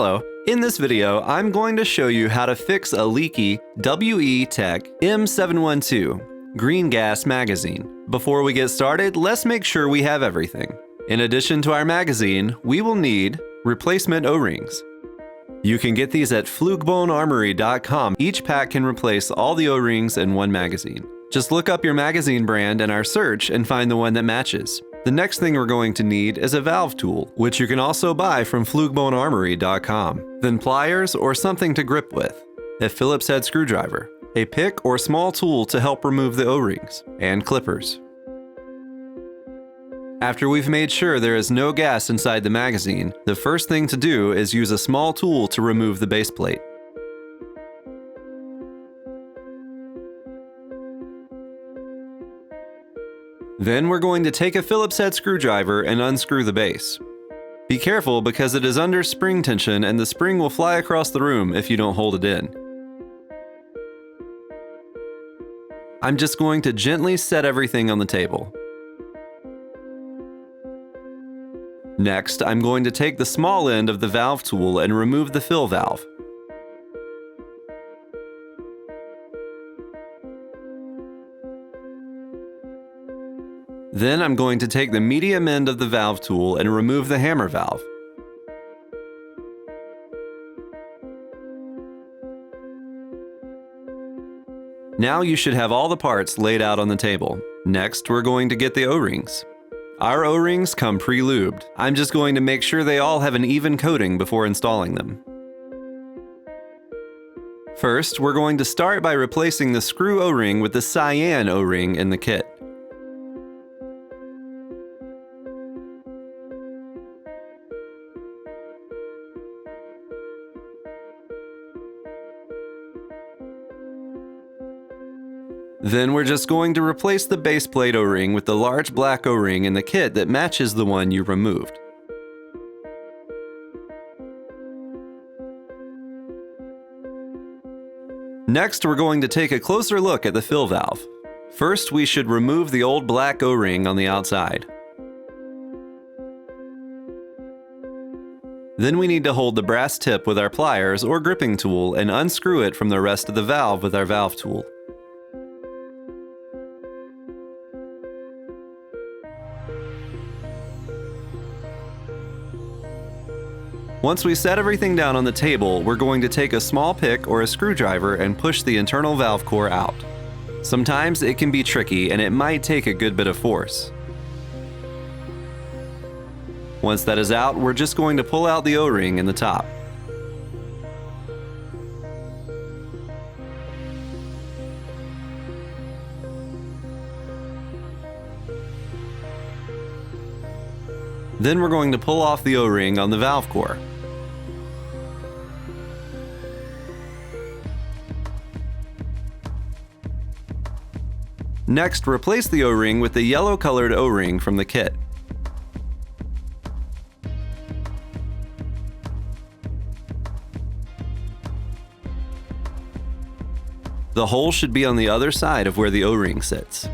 Hello, in this video I'm going to show you how to fix a leaky WE M712 Green Gas magazine. Before we get started, let's make sure we have everything. In addition to our magazine, we will need replacement O-rings. You can get these at flugebonearmory.com. Each pack can replace all the O-rings in one magazine. Just look up your magazine brand in our search and find the one that matches. The next thing we're going to need is a valve tool, which you can also buy from flugebonearmory.com. Then pliers or something to grip with, a Phillips head screwdriver, a pick or small tool to help remove the O-rings, and clippers. After we've made sure there is no gas inside the magazine, the first thing to do is use a small tool to remove the base plate. Then we're going to take a Phillips head screwdriver and unscrew the base. Be careful because it is under spring tension and the spring will fly across the room if you don't hold it in. I'm just going to gently set everything on the table. Next, I'm going to take the small end of the valve tool and remove the fill valve. Then I'm going to take the medium end of the valve tool and remove the hammer valve. Now you should have all the parts laid out on the table. Next, we're going to get the O-rings. Our O-rings come pre-lubed. I'm just going to make sure they all have an even coating before installing them. First, we're going to start by replacing the screw O-ring with the cyan O-ring in the kit. Then we're just going to replace the base plate O-ring with the large black O-ring in the kit that matches the one you removed. Next, we're going to take a closer look at the fill valve. First, we should remove the old black O-ring on the outside. Then we need to hold the brass tip with our pliers or gripping tool and unscrew it from the rest of the valve with our valve tool. Once we set everything down on the table, we're going to take a small pick or a screwdriver and push the internal valve core out. Sometimes it can be tricky and it might take a good bit of force. Once that is out, we're just going to pull out the O-ring in the top. Then we're going to pull off the O-ring on the valve core. Next, replace the O-ring with the yellow-colored O-ring from the kit. The hole should be on the other side of where the O-ring sits.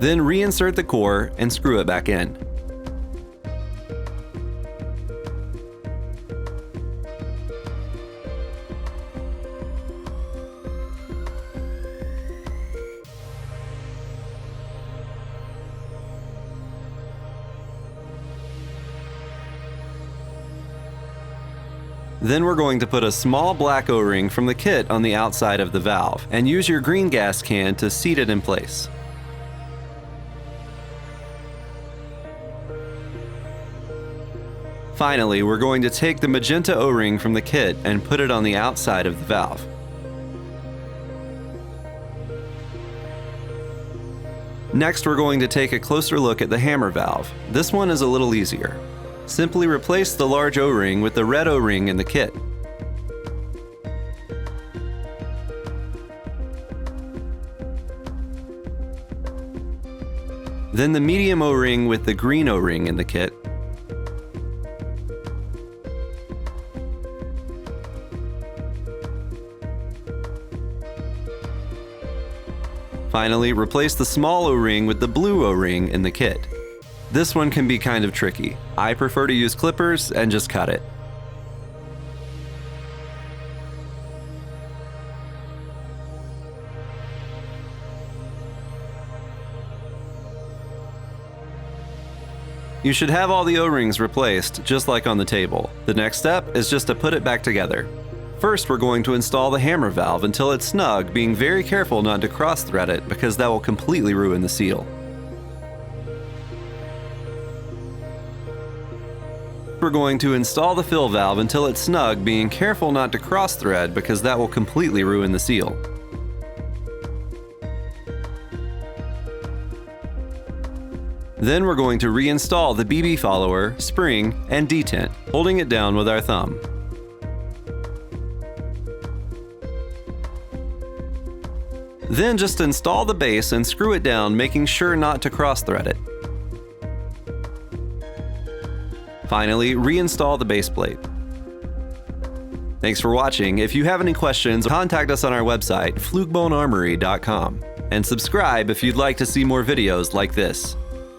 Then reinsert the core and screw it back in. Then we're going to put a small black O-ring from the kit on the outside of the valve and use your green gas can to seat it in place. Finally, we're going to take the magenta O-ring from the kit and put it on the outside of the valve. Next, we're going to take a closer look at the hammer valve. This one is a little easier. Simply replace the large O-ring with the red O-ring in the kit. Then the medium O-ring with the green O-ring in the kit. Finally, replace the small O-ring with the blue O-ring in the kit. This one can be kind of tricky. I prefer to use clippers and just cut it. You should have all the O-rings replaced, just like on the table. The next step is just to put it back together. First, we're going to install the hammer valve until it's snug, being very careful not to cross-thread it because that will completely ruin the seal. We're going to install the fill valve until it's snug, being careful not to cross-thread because that will completely ruin the seal. Then we're going to reinstall the BB follower, spring, and detent, holding it down with our thumb. Then just install the base and screw it down, making sure not to cross-thread it. Finally, reinstall the base plate. Thanks for watching. If you have any questions, contact us on our website, flukebonearmory.com, and subscribe if you'd like to see more videos like this.